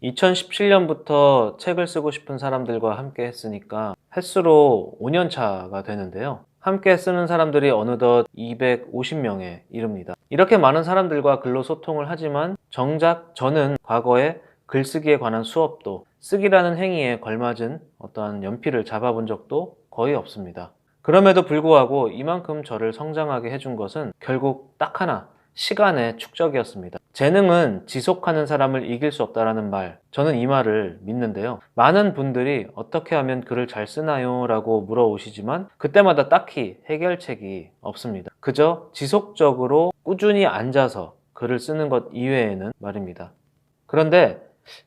2017년부터 책을 쓰고 싶은 사람들과 함께 했으니까 횟수로 5년 차가 되는데요. 함께 쓰는 사람들이 어느덧 250명에 이릅니다. 이렇게 많은 사람들과 글로 소통을 하지만 정작 저는 과거에 글쓰기에 관한 수업도 쓰기라는 행위에 걸맞은 어떠한 연필을 잡아본 적도 거의 없습니다. 그럼에도 불구하고 이만큼 저를 성장하게 해준 것은 결국 딱 하나, 시간의 축적이었습니다. 재능은 지속하는 사람을 이길 수 없다라는 말, 저는 이 말을 믿는데요. 많은 분들이 어떻게 하면 글을 잘 쓰나요? 라고 물어오시지만 그때마다 딱히 해결책이 없습니다. 그저 지속적으로 꾸준히 앉아서 글을 쓰는 것 이외에는 말입니다. 그런데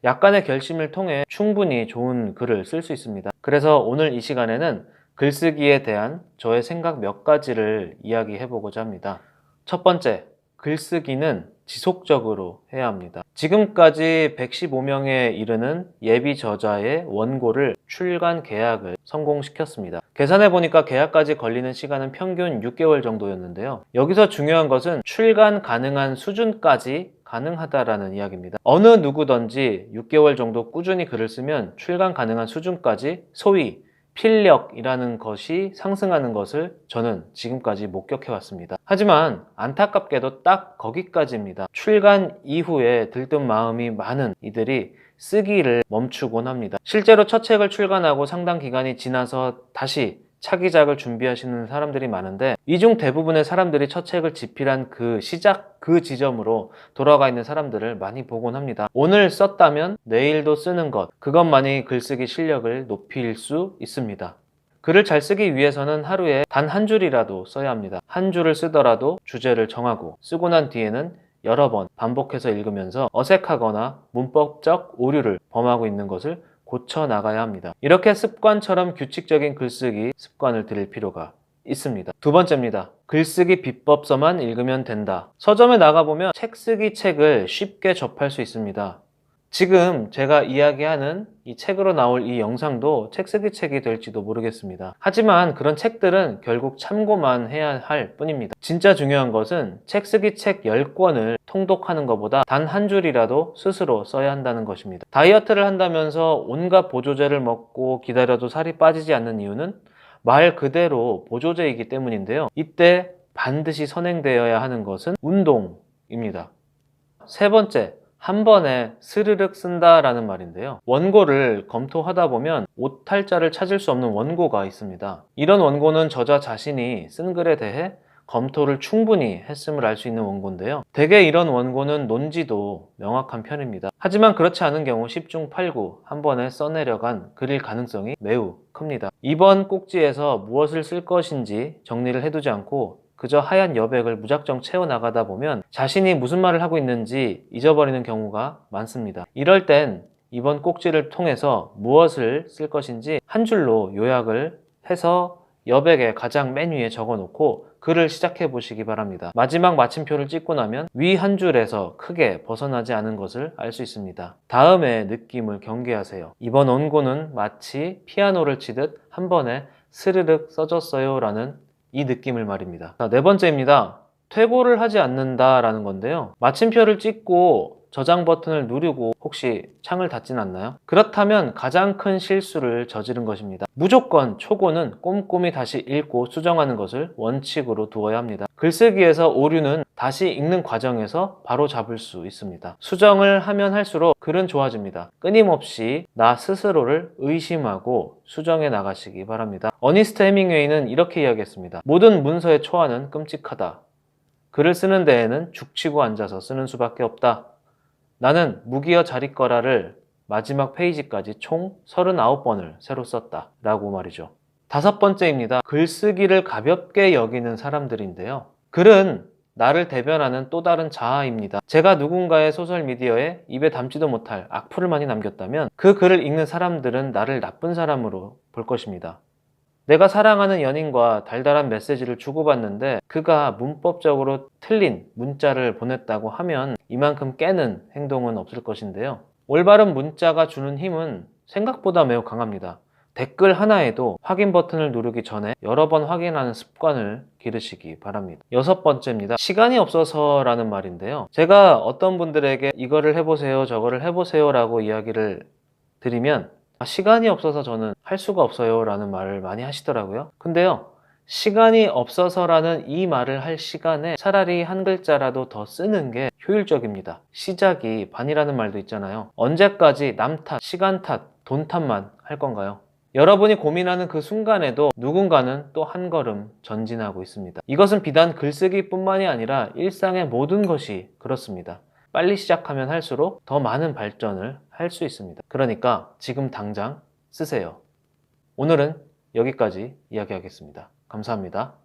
약간의 결심을 통해 충분히 좋은 글을 쓸 수 있습니다. 그래서 오늘 이 시간에는 글쓰기에 대한 저의 생각 몇 가지를 이야기해 보고자 합니다. 첫 번째, 글쓰기는 지속적으로 해야 합니다. 지금까지 115명에 이르는 예비 저자의 원고를 출간 계약을 성공시켰습니다. 계산해 보니까 계약까지 걸리는 시간은 평균 6개월 정도였는데요. 여기서 중요한 것은 출간 가능한 수준까지 가능하다라는 이야기입니다. 어느 누구든지 6개월 정도 꾸준히 글을 쓰면 출간 가능한 수준까지 소위 필력이라는 것이 상승하는 것을 저는 지금까지 목격해 왔습니다. 하지만 안타깝게도 딱 거기까지입니다. 출간 이후에 들뜬 마음이 많은 이들이 쓰기를 멈추곤 합니다. 실제로 첫 책을 출간하고 상당 기간이 지나서 다시 차기작을 준비하시는 사람들이 많은데 이 중 대부분의 사람들이 첫 책을 집필한 그 시작 그 지점으로 돌아가 있는 사람들을 많이 보곤 합니다. 오늘 썼다면 내일도 쓰는 것, 그것만이 글쓰기 실력을 높일 수 있습니다. 글을 잘 쓰기 위해서는 하루에 단 한 줄이라도 써야 합니다. 한 줄을 쓰더라도 주제를 정하고 쓰고 난 뒤에는 여러 번 반복해서 읽으면서 어색하거나 문법적 오류를 범하고 있는 것을 고쳐 나가야 합니다. 이렇게 습관처럼 규칙적인 글쓰기 습관을 들일 필요가 있습니다. 두 번째입니다. 글쓰기 비법서만 읽으면 된다. 서점에 나가보면 책 쓰기 책을 쉽게 접할 수 있습니다. 지금 제가 이야기하는 이 책으로 나올 이 영상도 책 쓰기 책이 될지도 모르겠습니다. 하지만 그런 책들은 결국 참고만 해야 할 뿐입니다. 진짜 중요한 것은 책 쓰기 책 10권을 통독하는 것보다 단 한 줄이라도 스스로 써야 한다는 것입니다. 다이어트를 한다면서 온갖 보조제를 먹고 기다려도 살이 빠지지 않는 이유는 말 그대로 보조제이기 때문인데요. 이때 반드시 선행되어야 하는 것은 운동입니다. 세 번째, 한 번에 스르륵 쓴다라는 말인데요. 원고를 검토하다 보면 오탈자를 찾을 수 없는 원고가 있습니다. 이런 원고는 저자 자신이 쓴 글에 대해 검토를 충분히 했음을 알 수 있는 원고인데요. 대개 이런 원고는 논지도 명확한 편입니다. 하지만 그렇지 않은 경우 10중 8구 한 번에 써내려간 글일 가능성이 매우 큽니다. 이번 꼭지에서 무엇을 쓸 것인지 정리를 해두지 않고 그저 하얀 여백을 무작정 채워나가다 보면 자신이 무슨 말을 하고 있는지 잊어버리는 경우가 많습니다. 이럴 땐 이번 꼭지를 통해서 무엇을 쓸 것인지 한 줄로 요약을 해서 여백의 가장 맨 위에 적어놓고 글을 시작해 보시기 바랍니다. 마지막 마침표를 찍고 나면 위 한 줄에서 크게 벗어나지 않은 것을 알 수 있습니다. 다음의 느낌을 경계하세요. 이번 원고는 마치 피아노를 치듯 한 번에 스르륵 써졌어요 라는 이 느낌을 말입니다. 자, 네 번째입니다. 퇴고를 하지 않는다라는 건데요. 마침표를 찍고 저장 버튼을 누르고 혹시 창을 닫진 않나요? 그렇다면 가장 큰 실수를 저지른 것입니다. 무조건 초고는 꼼꼼히 다시 읽고 수정하는 것을 원칙으로 두어야 합니다. 글쓰기에서 오류는 다시 읽는 과정에서 바로 잡을 수 있습니다. 수정을 하면 할수록 글은 좋아집니다. 끊임없이 나 스스로를 의심하고 수정해 나가시기 바랍니다. 어니스트 해밍웨이는 이렇게 이야기했습니다. 모든 문서의 초안은 끔찍하다. 글을 쓰는 데에는 죽치고 앉아서 쓰는 수밖에 없다. 나는 무기여 자릿거라를 마지막 페이지까지 총 39번을 새로 썼다 라고 말이죠. 다섯 번째입니다. 글쓰기를 가볍게 여기는 사람들인데요. 글은 나를 대변하는 또 다른 자아입니다. 제가 누군가의 소셜미디어에 입에 담지도 못할 악플을 많이 남겼다면 그 글을 읽는 사람들은 나를 나쁜 사람으로 볼 것입니다. 내가 사랑하는 연인과 달달한 메시지를 주고받는데 그가 문법적으로 틀린 문자를 보냈다고 하면 이만큼 깨는 행동은 없을 것인데요. 올바른 문자가 주는 힘은 생각보다 매우 강합니다. 댓글 하나에도 확인 버튼을 누르기 전에 여러 번 확인하는 습관을 기르시기 바랍니다. 6번째입니다. 시간이 없어서라는 말인데요. 제가 어떤 분들에게 이거를 해보세요, 저거를 해보세요 라고 이야기를 드리면 시간이 없어서 저는 할 수가 없어요 라는 말을 많이 하시더라고요. 근데요, 시간이 없어서라는 이 말을 할 시간에 차라리 한 글자라도 더 쓰는 게 효율적입니다. 시작이 반이라는 말도 있잖아요. 언제까지 남 탓, 시간 탓, 돈 탓만 할 건가요? 여러분이 고민하는 그 순간에도 누군가는 또 한 걸음 전진하고 있습니다. 이것은 비단 글쓰기뿐만이 아니라 일상의 모든 것이 그렇습니다. 빨리 시작하면 할수록 더 많은 발전을 할 수 있습니다. 그러니까 지금 당장 쓰세요. 오늘은 여기까지 이야기하겠습니다. 감사합니다.